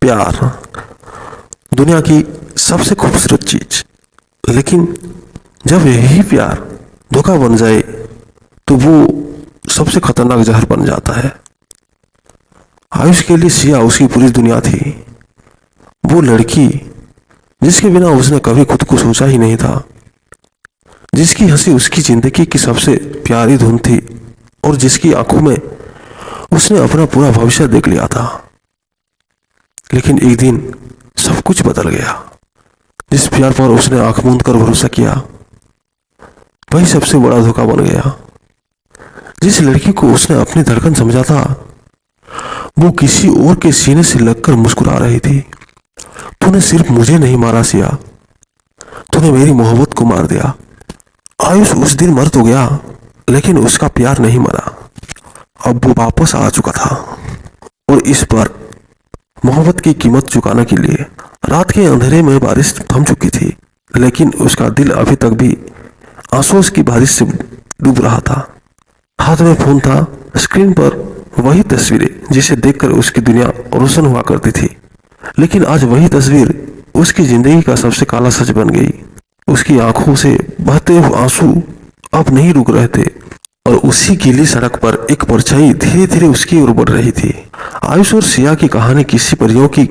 प्यार दुनिया की सबसे खूबसूरत चीज, लेकिन जब यही प्यार धोखा बन जाए तो वो सबसे खतरनाक जहर बन जाता है। आयुष के लिए सिया उसकी पूरी दुनिया थी। वो लड़की जिसके बिना उसने कभी खुद को सोचा ही नहीं था, जिसकी हंसी उसकी जिंदगी की सबसे प्यारी धुन थी और जिसकी आंखों में उसने अपना पूरा भविष्य देख लिया था। लेकिन एक दिन सब कुछ बदल गया। जिस प्यार पर उसने आंख मूंद कर भरोसा किया, वही सबसे बड़ा धोखा बन गया। जिस लड़की को उसने अपनी धड़कन समझा था, वो किसी और के सीने से लगकर मुस्कुरा रही थी। तूने सिर्फ मुझे नहीं मारा सिया, तूने मेरी मोहब्बत को मार दिया। आयुष उस दिन मर तो गया, लेकिन उसका प्यार नहीं मरा। अब वो वापस आ चुका था और इस बार मोहब्बत की कीमत चुकाने के लिए। रात के अंधेरे में बारिश थम चुकी थी, लेकिन उसका दिल अभी तक भी आंसुओं की बारिश से डूब रहा था। हाथ में फोन था, स्क्रीन पर वही तस्वीरें जिसे देखकर उसकी दुनिया रोशन हुआ करती थी। लेकिन आज वही तस्वीर उसकी जिंदगी का सबसे काला सच बन गई। उसकी आंखों से बहते हुए आंसू अब नहीं रुक रहे थे और उसी गीली सड़क पर एक परछाई धीरे धीरे उसकी ओर बढ़ रही थी। आयुष और सिया की कहानी किसी परियों की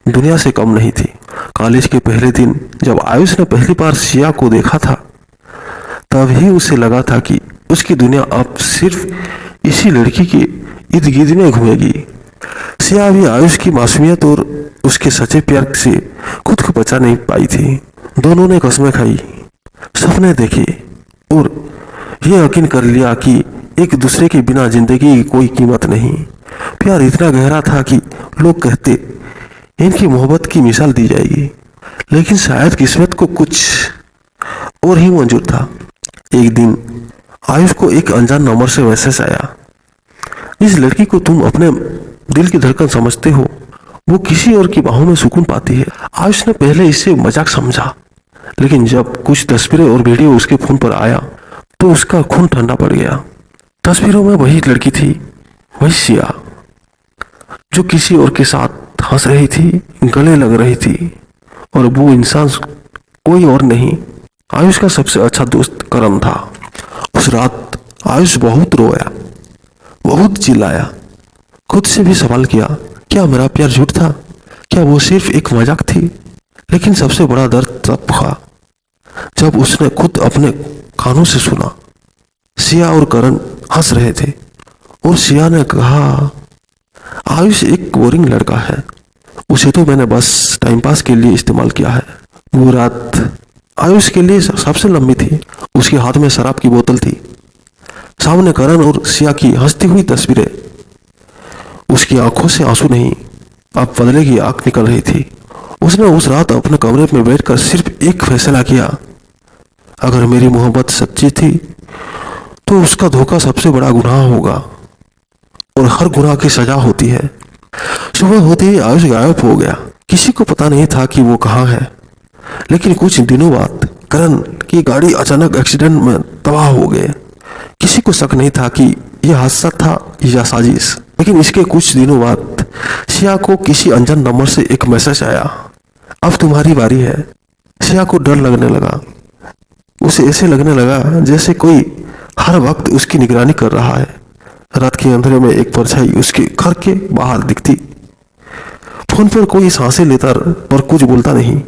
दुनिया से कम नहीं थी। कॉलेज के पहले दिन जब आयुष ने पहली बार सिया को देखा था, तभी उसे लगा था कि उसकी दुनिया अब सिर्फ इसी लड़की के इर्द गिर्द में घूमेगी। सिया भी आयुष की मासूमियत और उसके सच्चे प्यार से खुद को बचा नहीं पाई थी। दोनों ने कसमें खाई, सपने देखे और ये यकीन कर लिया कि एक दूसरे के बिना जिंदगी की कोई कीमत नहीं। प्यार इतना गहरा था कि लोग कहते इनकी मोहब्बत की मिसाल दी जाएगी, लेकिन शायद किस्मत को कुछ और ही मंजूर था। एक दिन आयुष को एक अनजान नंबर से मैसेज आया, इस लड़की को तुम अपने दिल की धड़कन समझते हो, वो किसी और की बाहों में सुकून पाती है। आयुष ने पहले इसे मजाक समझा, लेकिन जब कुछ तस्वीरें और वीडियो उसके फोन पर आया तो उसका खून ठंडा पड़ गया। तस्वीरों में वही लड़की थी, वही सिया, जो किसी और के साथ हंस रही थी, गले लग रही थी, और वो इंसान कोई और नहीं, आयुष का सबसे अच्छा दोस्त करण था। उस रात आयुष बहुत रोया, बहुत चिल्लाया, खुद से भी सवाल किया, क्या मेरा प्यार झूठ था? क्या वो सिर्फ एक मजाक थी? लेकिन सबसे बड़ा दर्द तब था जब उसने खुद अपने कानों से सुना सिया और करण हंस रहे थे और सिया ने कहा, आयुष एक बोरिंग लड़का है, उसे तो मैंने बस टाइम पास के लिए इस्तेमाल किया है। वो रात आयुष के लिए सबसे लंबी थी। उसके हाथ में शराब की बोतल थी, सामने करण और सिया की हंसती हुई तस्वीरें। उसकी आंखों से आंसू नहीं, अब बदले की आंख निकल रही थी। उसने उस रात अपने कमरे में बैठकर सिर्फ एक फैसला किया, अगर मेरी मोहब्बत सच्ची थी तो उसका धोखा सबसे बड़ा गुनाह होगा और हर गुनाह की सजा होती है। सुबह होते ही आयुष गायब हो गया। किसी को पता नहीं था कि वो कहाँ है, लेकिन कुछ दिनों बाद करण की गाड़ी अचानक एक्सीडेंट में तबाह हो गए। किसी को शक नहीं था कि यह हादसा था या साजिश, लेकिन इसके कुछ दिनों बाद सिया को किसी अनजान नंबर से एक मैसेज आया, अब तुम्हारी बारी है। सिया को डर लगने लगा। उसे ऐसे लगने लगा जैसे कोई हर वक्त उसकी निगरानी कर रहा है। रात के अंधेरे में एक परछाई उसके घर के बाहर दिखती। फोन पर कोई सांसें लेता पर कुछ बोलता नहीं।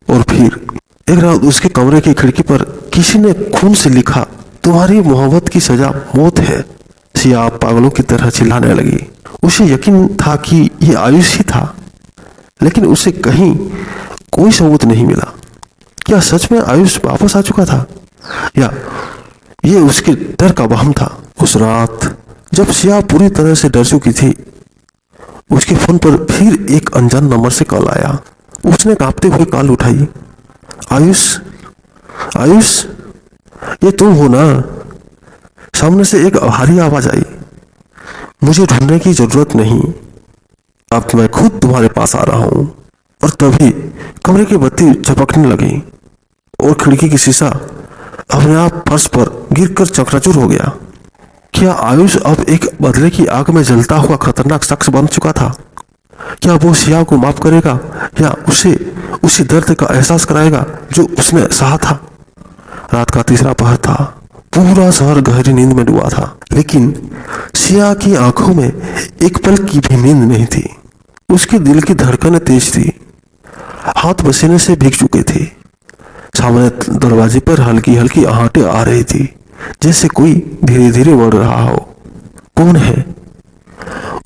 और फिर एक रात उसके कमरे की खिड़की पर किसी ने खून से लिखा, तुम्हारी मोहब्बत की सजा मौत है। सिया पागलों की तरह चिल्लाने लगी। उसे यकीन था कि यह आयुष ही था, लेकिन उसे कहीं कोई सबूत नहीं मिला। क्या सच में आयुष वापस आ चुका था या ये उसके डर का वहम था? उस रात जब सिया पूरी तरह से डर चुकी थी, उसके फोन पर फिर एक अनजान नंबर से कॉल आया। उसने कांपते हुए कॉल उठाई। आयुष, आयुष, ये तुम हो ना? सामने से एक भारी आवाज आई। मुझे ढूंढने की जरूरत नहीं, अब मैं खुद तुम्हारे पास आ रहा हूं। और तभी कमरे की बत्ती झपकने लगी और खिड़की की शीशा अपने आप फर्श पर गिरकर चकनाचूर हो गया। क्या आयुष अब एक बदले की आग में जलता हुआ खतरनाक शख्स बन चुका था? क्या वो सिया को माफ करेगा या उसे उसी दर्द का एहसास कराएगा जो उसने सहा था? रात का तीसरा पहर था। पूरा शहर गहरी नींद में डूबा था, लेकिन सिया की आंखों में एक पल की भी नींद नहीं थी। उसके दिल की धड़कनें तेज थी, हाथ पसीने से भीग चुके थे। सामने दरवाजे पर हल्की हल्की आहटें आ रही थी, जैसे कोई धीरे धीरे बढ़ रहा हो। कौन है?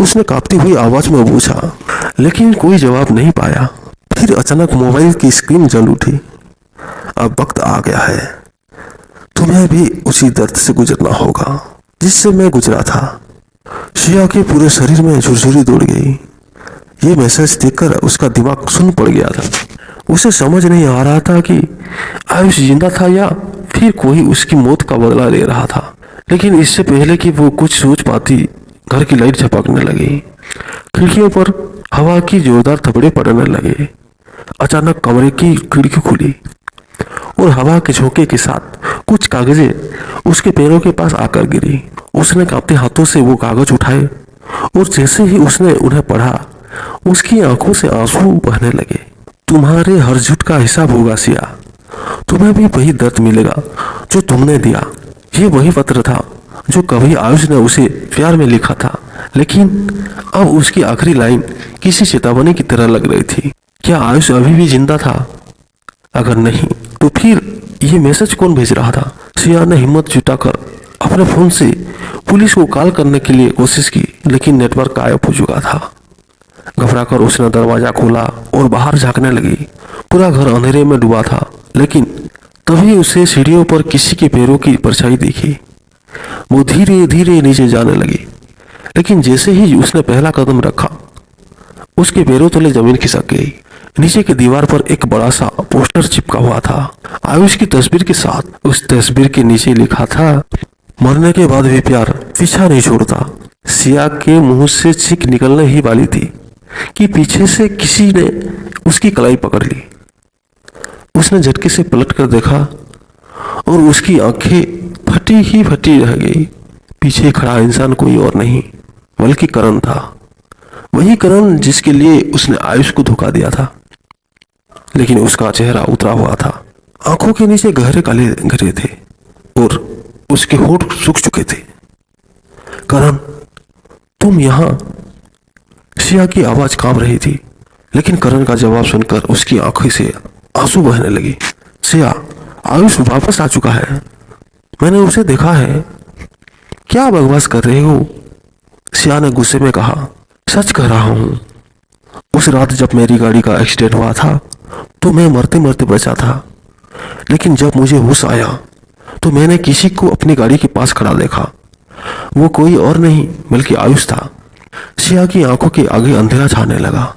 उसने कांपती हुई आवाज में पूछा, लेकिन कोई जवाब नहीं पाया। फिर अचानक मोबाइल की स्क्रीन जल उठी। अब वक्त आ गया है, तुम्हें भी उसी दर्द से गुजरना होगा जिससे मैं गुजरा था। सिया के पूरे शरीर में झुरझुरी दौड़ गई। ये मैसेज देखकर उसका दिमाग सुन्न पड़ गया था। उसे समझ नहीं आ रहा था कि आयुष जिंदा था या फिर कोई उसकी मौत का बदला ले रहा था। लेकिन इससे पहले कि वो कुछ सोच पाती, घर की लाइट झपकने लगी। खिड़कियों पर हवा की जोरदार थपड़े पड़ने लगे। अचानक कमरे की खिड़की खुली और हवा के झोंके के साथ कुछ कागजें उसके पैरों के पास आकर गिरी। उसने कांपते हाथों से वो कागज उठाए और जैसे ही उसने उन्हें पढ़ा, उसकी आंखों से आंसू बहने लगे। तुम्हारे हर झूठ का हिसाब होगा सिया, तुम्हें भी वही दर्द मिलेगा जो तुमने दिया। ये वही पत्र था जो कभी आयुष ने उसे प्यार में लिखा था, लेकिन अब उसकी आखिरी लाइन किसी चेतावनी की तरह लग रही थी। क्या आयुष अभी भी जिंदा था? अगर नहीं, तो फिर ये मैसेज कौन भेज रहा था? सिया ने हिम्मत जुटाकर अपने फोन से पुलिस को कॉल करने के लिए कोशिश की, लेकिन नेटवर्क गायब हो चुका था। घबराकर उसने दरवाजा खोला और बाहर झांकने लगी। पूरा घर अंधेरे में डूबा था, लेकिन तभी उसे सीढ़ियों पर किसी के पैरों की परछाई दिखी। वो धीरे धीरे नीचे जाने लगी, लेकिन जैसे ही उसने पहला कदम रखा, उसके पैरों तले जमीन खिसक गई। नीचे की दीवार पर एक बड़ा सा पोस्टर चिपका हुआ था, आयुष की तस्वीर के साथ। उस तस्वीर के नीचे लिखा था, मरने के बाद भी प्यार पीछा नहीं छोड़ता। सिया के मुंह से चीख निकलने ही वाली थी कि पीछे से किसी ने उसकी कलाई पकड़ ली। उसने झटके से पलट कर देखा और उसकी आंखें फटी ही फटी रह गई। पीछे खड़ा इंसान कोई और नहीं बल्कि करण था। वही करण जिसके लिए उसने आयुष को धोखा दिया था, लेकिन उसका चेहरा उतरा हुआ था। आंखों के नीचे गहरे काले घेरे थे और उसके होंठ सूख चुके थे। करण, तुम यहां? सिया की आवाज कांप रही थी, लेकिन करण का जवाब सुनकर उसकी आंखों से आंसू बहने लगे। सिया, आयुष वापस आ चुका है, मैंने उसे देखा है। क्या बकवास कर रहे हो? सिया ने गुस्से में कहा। सच कह रहा हूं, उस रात जब मेरी गाड़ी का एक्सीडेंट हुआ था तो मैं मरते मरते बचा था, लेकिन जब मुझे होश आया तो मैंने किसी को अपनी गाड़ी के पास खड़ा देखा। वो कोई और नहीं बल्कि आयुष था। सिया की आंखों के आगे अंधेरा छाने लगा।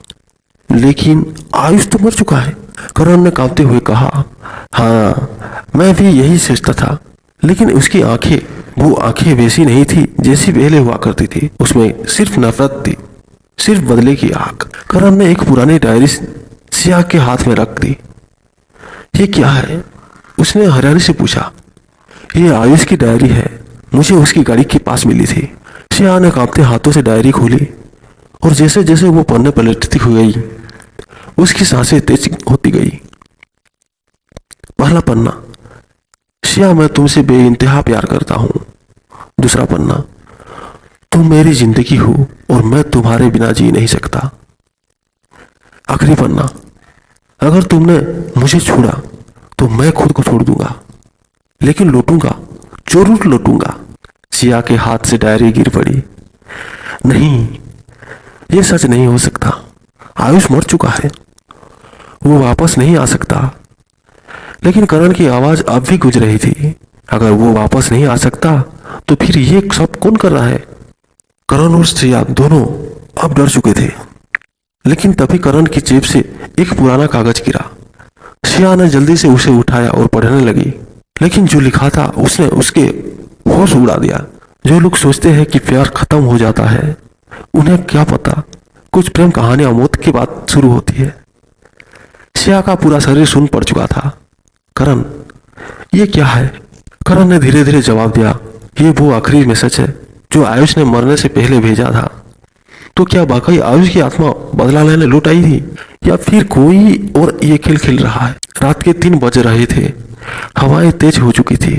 लेकिन आयुष तो मर चुका है, करण ने कांपते हुए कहा। हाँ, मैं भी यही सोचता था, लेकिन उसकी आंखें, वो आंखें वैसी नहीं थी जैसी पहले हुआ करती थी। उसमें सिर्फ नफरत थी, सिर्फ बदले की आग। करण ने एक पुरानी डायरी सिया के हाथ में रख दी। ये क्या है? उसने हैरानी से पूछा। ये आयुष की डायरी है, मुझे उसकी गाड़ी के पास मिली थी। सिया ने कांपते हाथों से डायरी खोली और जैसे जैसे वो पन्ने पलटती हुई गई, उसकी सांसें तेज होती गई। पहला पन्ना, सिया, मैं तुमसे बेइंतहा प्यार करता हूं। दूसरा पन्ना, तुम मेरी जिंदगी हो और मैं तुम्हारे बिना जी नहीं सकता। आखिरी पन्ना, अगर तुमने मुझे छोड़ा तो मैं खुद को छोड़ दूंगा, लेकिन लौटूंगा, जरूर लौटूंगा। सिया के हाथ से डायरी गिर पड़ी। नहीं, ये सच नहीं हो सकता। आयुष मर चुका है, वो वापस नहीं आ सकता। लेकिन करण की आवाज अब भी गूंज रही थी। अगर वो वापस नहीं आ सकता तो फिर ये सब कौन कर रहा है? करण और सिया दोनों अब डर चुके थे, लेकिन तभी करण की जेब से एक पुराना कागज गिरा। सिया ने जल्दी से उसे उठाया और पढ़ने लगी, लेकिन जो लिखा था उसने उसके होश उड़ा दिया। जो लोग सोचते हैं कि प्यार खत्म हो जाता है, उन्हें क्या पता कुछ प्रेम कहानियां मौत के बाद शुरू होती है। सिया का पूरा शरीर सुन्न पड़ चुका था। करण, ये क्या है? करण ने धीरे धीरे जवाब दिया। ये वो आखिरी मैसेज है जो आयुष ने मरने से पहले भेजा था। तो क्या वाकई आयुष की आत्मा बदला लेने लौट आई थी, या फिर कोई और ये खेल खेल रहा है। रात के 3 बज रहे थे, हवाएं तेज हो चुकी थी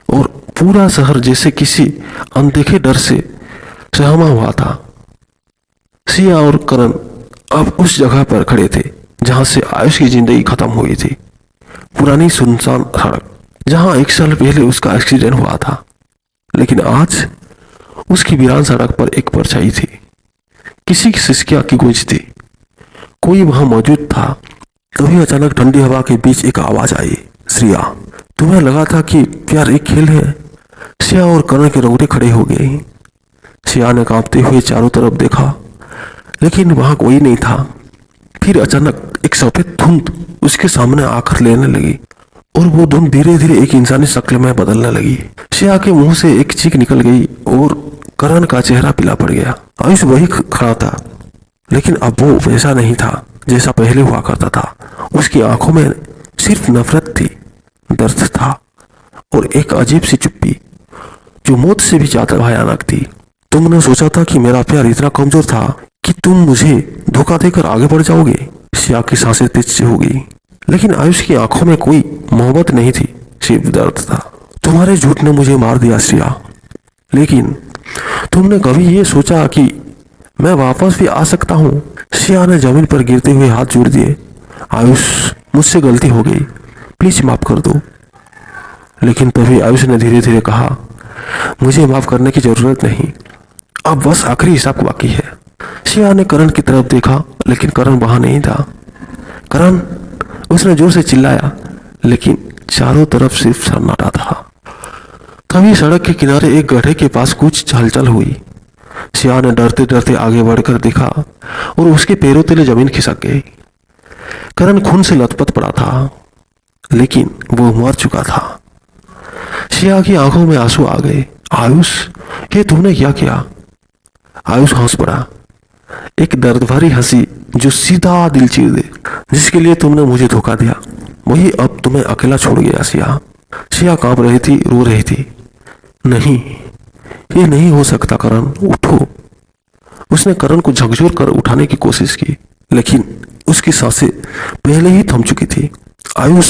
और पूरा शहर जैसे किसी अनदेखे डर से सहमा हुआ था। सिया और करण अब उस जगह पर खड़े थे जहां से आयुष की जिंदगी खत्म हुई थी। पुरानी सुनसान सड़क, जहां 1 साल पहले उसका एक्सीडेंट हुआ था, लेकिन आज उसकी वीरान सड़क पर एक परछाई थी। किसी की सिसकियां की गूंज थी। कोई वहां मौजूद था। तभी अचानक ठंडी हवा के बीच एक आवाज आई, श्रिया, तुम्हें लगा था कि प्यार एक खेल है? सिया और करण के रोंगटे खड़े हो गए। सिया ने कांपते हुए चारों तरफ देखा, लेकिन वहां कोई नहीं था। फिर अचानक एक सफेद धुंध उसके सामने आकर लेने लगी और वो धुंध धीरे धीरे एक इंसानी शक्ल में बदलने लगी। सिया के मुंह से एक चीख निकल गई और करण का चेहरा पीला पड़ गया। आयुष वही खड़ा था, लेकिन अब वो वैसा नहीं था जैसा पहले हुआ करता था। उसकी आंखों में सिर्फ नफरत थी, दर्द था और एक अजीब सी चुप्पी जो मौत से भी ज्यादा भयानक थी। तुमने सोचा था कि मेरा प्यार इतना कमजोर था कि तुम मुझे धोखा देकर आगे बढ़ जाओगे? सिया की सांसें तेज से हो गई, लेकिन आयुष की आंखों में कोई मोहब्बत नहीं थी, सिर्फ दर्द था। तुम्हारे झूठ ने मुझे मार दिया सिया, लेकिन तुमने कभी ये सोचा कि मैं वापस भी आ सकता हूँ? सिया ने जमीन पर गिरते हुए हाथ जोड़ दिए। आयुष, मुझसे गलती हो गई, प्लीज माफ कर दो। लेकिन तभी आयुष ने धीरे धीरे कहा, मुझे माफ करने की जरूरत नहीं, अब बस आखिरी हिसाब बाकी है। सिया ने करण की तरफ देखा, लेकिन करण वहां नहीं था। करण, उसने जोर से चिल्लाया, लेकिन चारों तरफ सिर्फ सन्नाटा था। तभी सड़क के किनारे एक गड्ढे के पास कुछ हलचल हुई। सिया ने डरते डरते आगे बढ़कर देखा और उसके पैरों तले जमीन खिसक गई। करण खून से लथपथ पड़ा था, लेकिन वो मर चुका था। सिया की आंखों में आंसू आ गए। आयुष, ये तुमने क्या किया? आयुष हंस पड़ा, एक दर्द भरी हंसी जो सीधा दिल चीर दे। जिसके लिए तुमने मुझे धोखा दिया, वही अब तुम्हें अकेला छोड़ गया। सिया सिया कांप रही थी, रो रही थी। नहीं, ये नहीं हो सकता करण, उठो। उसने करण को झकझोर कर उठाने की कोशिश की, लेकिन उसकी सांसें पहले ही थम चुकी थी। आयुष,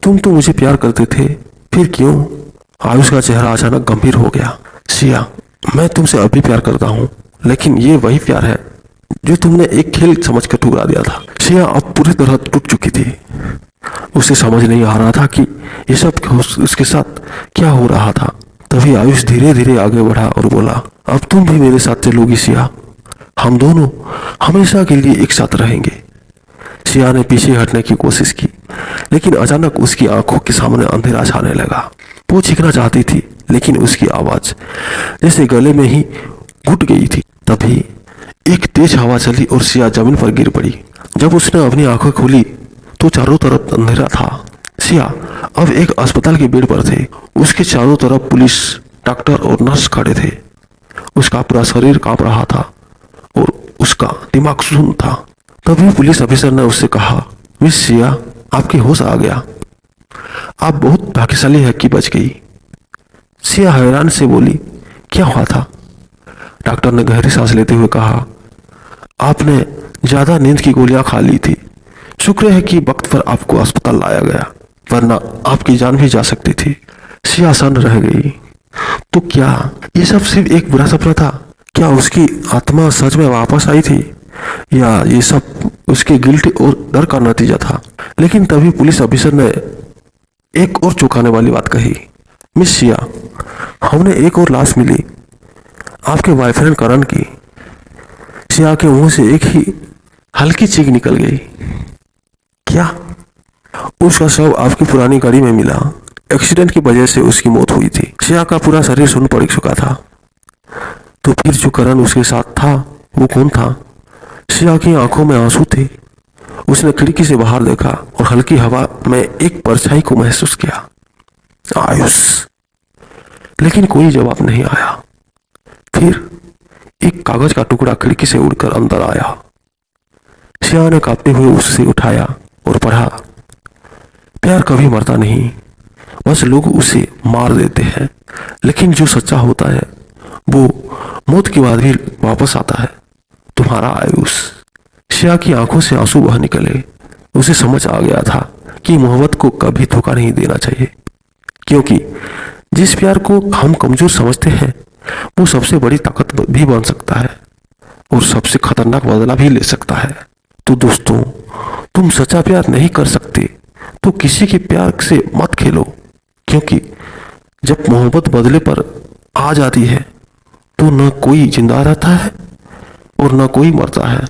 तुम तो मुझे प्यार करते थे, फिर क्यों? आयुष का चेहरा अचानक गंभीर हो गया। सिया, मैं तुमसे अभी प्यार करता हूँ, लेकिन ये वही प्यार है जो तुमने एक खेल समझकर ठुकरा दिया था। सिया अब पूरी तरह टूट चुकी थी। उसे समझ नहीं आ रहा था कि ये सब उसके साथ क्या हो रहा था। तभी आयुष धीरे धीरे आगे बढ़ा और बोला, अब तुम भी मेरे साथ चलोगी सिया, हम दोनों हमेशा के लिए एक साथ रहेंगे। सिया ने पीछे हटने की कोशिश की, लेकिन अचानक उसकी आंखों के सामने अंधेरा छाने लगा। वो चीखना चाहती थी, लेकिन उसकी आवाज जैसे गले में ही घुट गई थी। तभी एक तेज हवा चली और सिया जमीन पर गिर पड़ी। जब उसने अपनी आंखें खोली तो चारों तरफ अंधेरा था। सिया अब एक अस्पताल के बेड पर थे। उसके चारों तरफ पुलिस, डॉक्टर और नर्स खड़े थे। उसका पूरा शरीर कांप रहा था और उसका दिमाग सुन्न था। तभी पुलिस ऑफिसर ने उससे कहा, मिस सिया, आपके होश आ गया, आप बहुत भाग्यशाली है कि बच गई। सिया हैरान से बोली, क्या हुआ था? डॉक्टर ने गहरी सांस लेते हुए कहा, आपने ज्यादा नींद की गोलियां खा ली थी। शुक्र है कि वक्त पर आपको अस्पताल लाया गया, वरना आपकी जान भी जा सकती थी। सिया सन्न रह गई। तो क्या ये सब सिर्फ एक बुरा सपना था? क्या उसकी आत्मा सच में वापस आई थी, या ये सब उसके गिल्ट और डर का नतीजा था? लेकिन तभी पुलिस ऑफिसर ने एक और चौंकाने वाली बात कही, मिस सिया, हमने एक और लाश मिली, आपके बॉयफ्रेंड करण की। सिया के मुंह से एक ही हल्की चीख निकल गई। क्या? उसका शव आपकी पुरानी गाड़ी में मिला। एक्सीडेंट की वजह से उसकी मौत हुई थी। सिया का पूरा शरीर सुन्न पड़ चुका था। तो फिर जो करण उसके साथ था वो कौन था? सिया की आंखों में आंसू थे। उसने खिड़की से बाहर देखा और हल्की हवा में एक परछाई को महसूस किया, आयुष। लेकिन कोई जवाब नहीं आया। फिर एक कागज का टुकड़ा खिड़की से उड़कर अंदर आया। सिया ने कांपते हुए उसे उठाया और पढ़ा, प्यार कभी मरता नहीं, बस लोग उसे मार देते हैं, लेकिन जो सच्चा होता है वो मौत के बाद भी वापस आता है। तुम्हारा आयुष। श्रेया की आंखों से आंसू बह निकले। उसे समझ आ गया था कि मोहब्बत को कभी धोखा नहीं देना चाहिए, क्योंकि जिस प्यार को हम कमजोर समझते हैं वो सबसे बड़ी ताकत भी बन सकता है और सबसे खतरनाक बदला भी ले सकता है। तो दोस्तों, तुम सच्चा प्यार नहीं कर सकते तो किसी के प्यार से मत खेलो, क्योंकि जब मोहब्बत बदले पर आ जाती है तो न कोई जिंदा रहता है और न कोई मरता है।